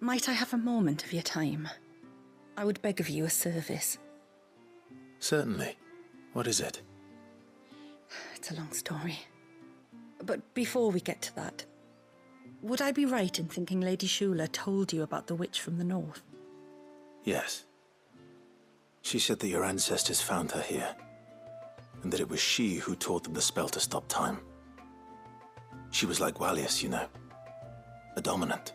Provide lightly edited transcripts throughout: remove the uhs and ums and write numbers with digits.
Might I have a moment of your time? I would beg of you a service. Certainly. What is it? It's a long story. But before we get to that, would I be right in thinking Lady Shula told you about the witch from the north? Yes. She said that your ancestors found her here, and that it was she who taught them the spell to stop time. She was like Walius, you know. A dominant.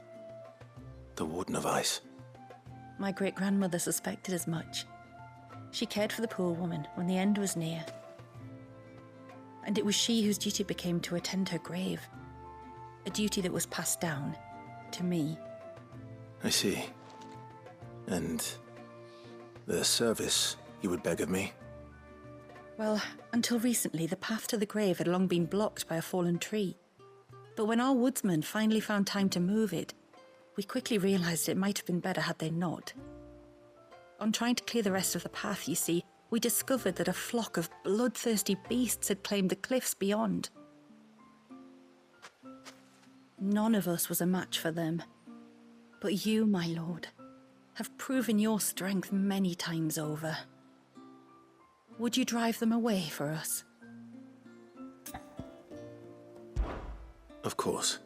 The Warden of Ice. My great-grandmother suspected as much. She cared for the poor woman when the end was near. And it was she whose duty became to attend her grave. A duty that was passed down to me. I see. And the service you would beg of me? Well, until recently, the path to the grave had long been blocked by a fallen tree. But when our woodsmen finally found time to move it, we quickly realized it might have been better had they not. On trying to clear the rest of the path, you see, we discovered that a flock of bloodthirsty beasts had claimed the cliffs beyond. None of us was a match for them. But you, my lord, have proven your strength many times over. Would you drive them away for us? Of course.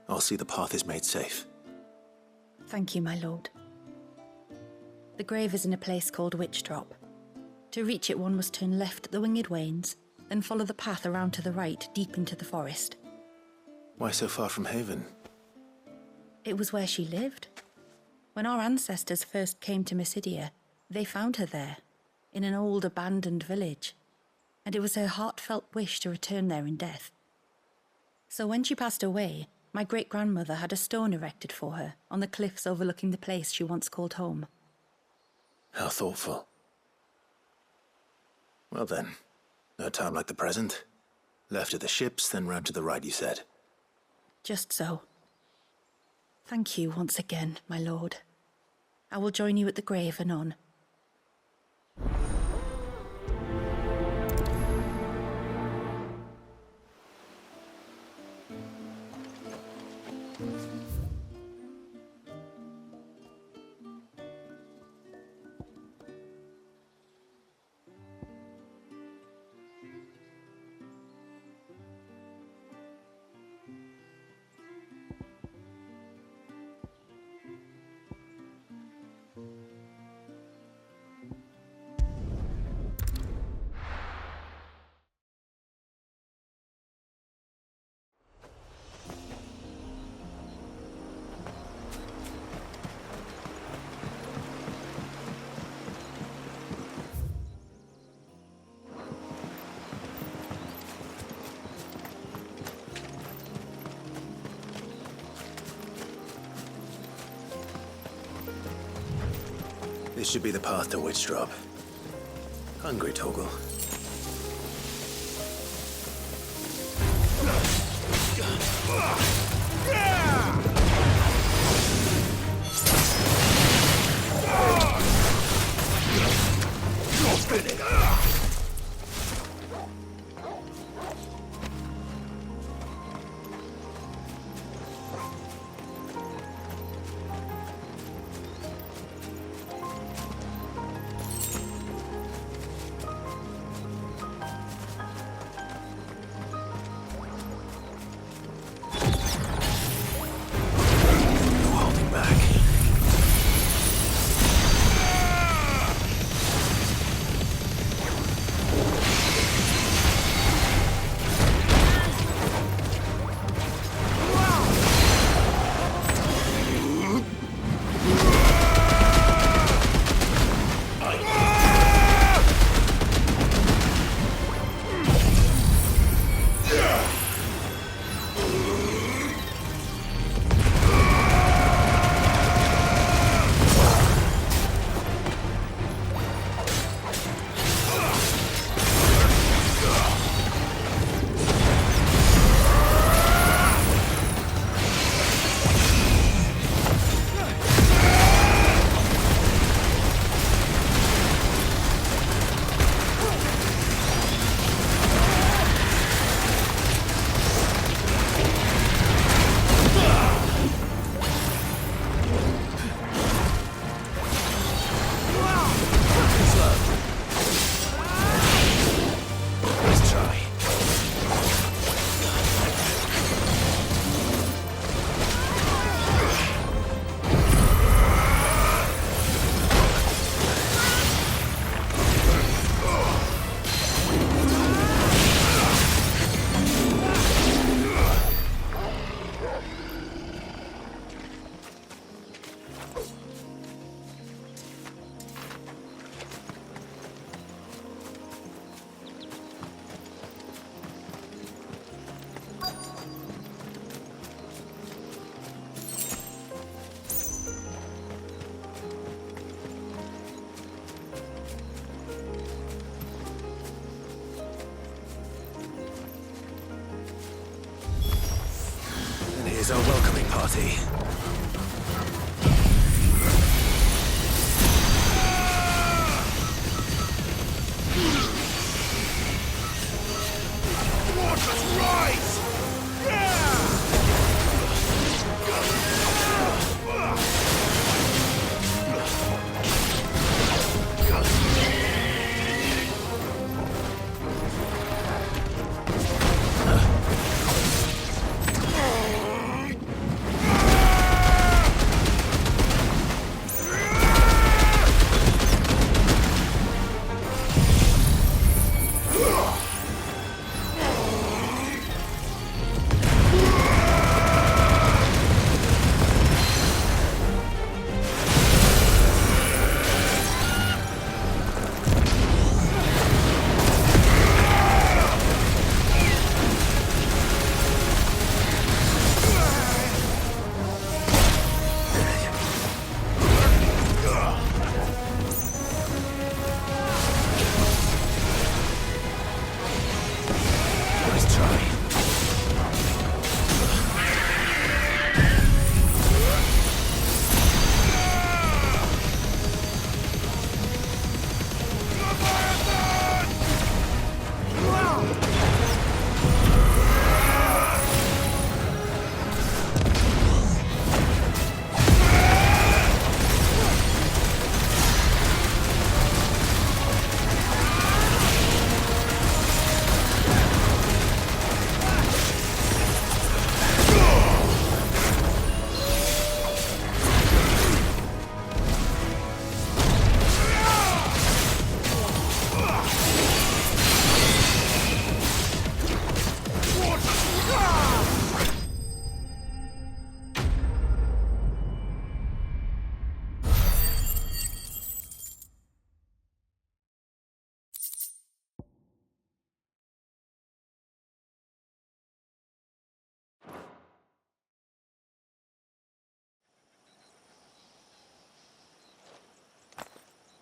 I'll see the path is made safe. Thank you, my lord. The grave is in a place called Witch Drop. To reach it, one must turn left at the Winged Wains, then follow the path around to the right, deep into the forest. Why so far from Haven? It was where she lived. When our ancestors first came to Mysidia, they found her there, in an old abandoned village, and it was her heartfelt wish to return there in death. So when she passed away, my great-grandmother had a stone erected for her on the cliffs overlooking the place she once called home. How thoughtful. Well then, no time like the present. Left at the ships, then round to the right, you said. Just so. Thank you once again, my lord. I will join you at the grave anon. This should be the path to Witch Drop. Hungry, Toggle. Here's our welcoming party. Waters rise!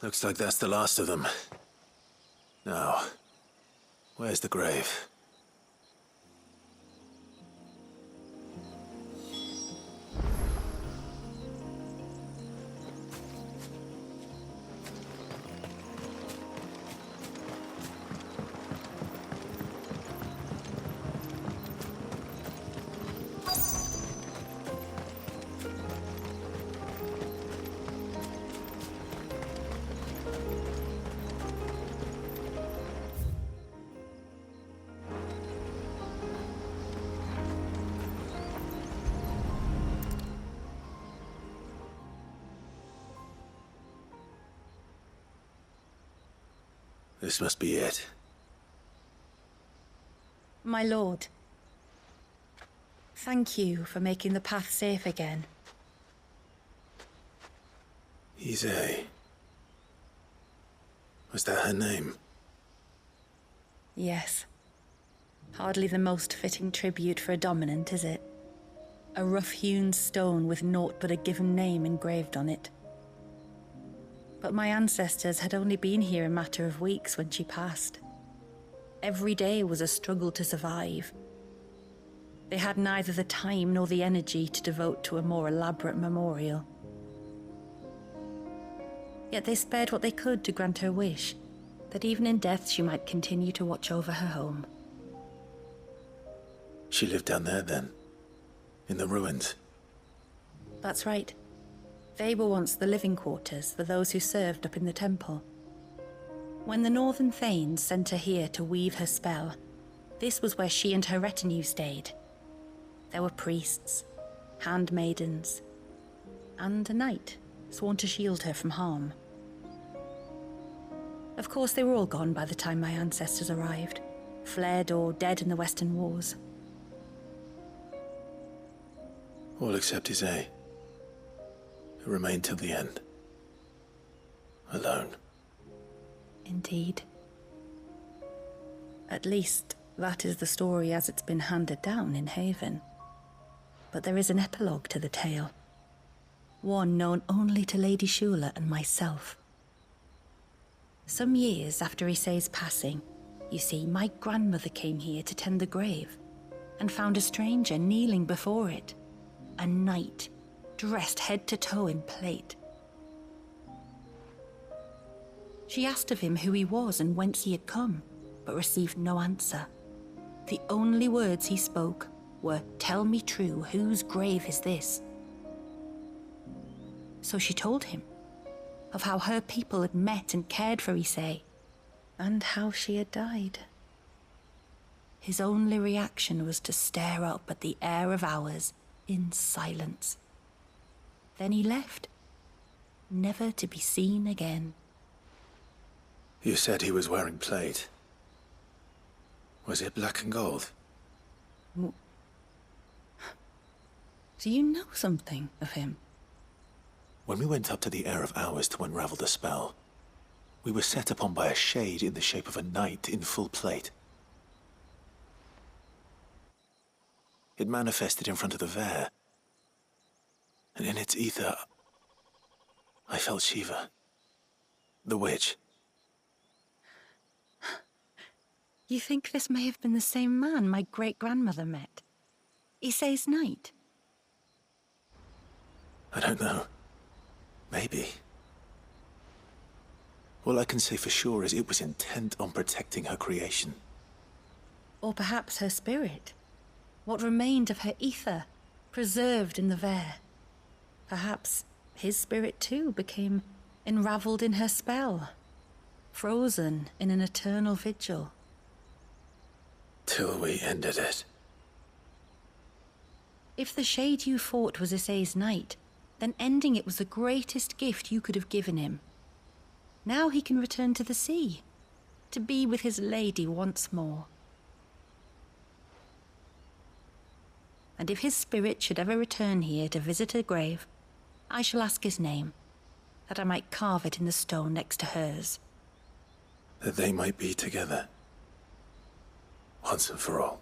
Looks like that's the last of them. Now, where's the grave? This must be it. My lord, thank you for making the path safe again. XVI. Was that her name? Yes. Hardly the most fitting tribute for a dominant, is it? A rough-hewn stone with naught but a given name engraved on it. But my ancestors had only been here a matter of weeks when she passed. Every day was a struggle to survive. They had neither the time nor the energy to devote to a more elaborate memorial. Yet they spared what they could to grant her wish, that even in death she might continue to watch over her home. She lived down there then? In the ruins? That's right. They were once the living quarters for those who served up in the temple. When the Northern Thanes sent her here to weave her spell, this was where she and her retinue stayed. There were priests, handmaidens, and a knight sworn to shield her from harm. Of course, they were all gone by the time my ancestors arrived, fled or dead in the Western Wars. All except XVI, who remained till the end. Alone. Indeed. At least, that is the story as it's been handed down in Haven. But there is an epilogue to the tale. One known only to Lady Shula and myself. Some years after XVI's passing, you see, my grandmother came here to tend the grave, and found a stranger kneeling before it, a knight, dressed head to toe in plate. She asked of him who he was and whence he had come, but received no answer. The only words he spoke were, "Tell me true, whose grave is this?" So she told him of how her people had met and cared for Issei, and how she had died. His only reaction was to stare up at the air of hours in silence. Then he left, never to be seen again. You said he was wearing plate. Was it black and gold? Do you know something of him? When we went up to the Air of Hours to unravel the spell, we were set upon by a shade in the shape of a knight in full plate. It manifested in front of the Vare, and in its ether, I felt Shiva, the witch. You think this may have been the same man my great-grandmother met? Issei's knight? I don't know. Maybe. All I can say for sure is it was intent on protecting her creation. Or perhaps her spirit? What remained of her ether, preserved in the Vare? Perhaps his spirit too became enraveled in her spell, frozen in an eternal vigil. Till we ended it. If the shade you fought was Issei's knight, then ending it was the greatest gift you could have given him. Now he can return to the sea, to be with his lady once more. And if his spirit should ever return here to visit her grave, I shall ask his name, that I might carve it in the stone next to hers. That they might be together. Once and for all.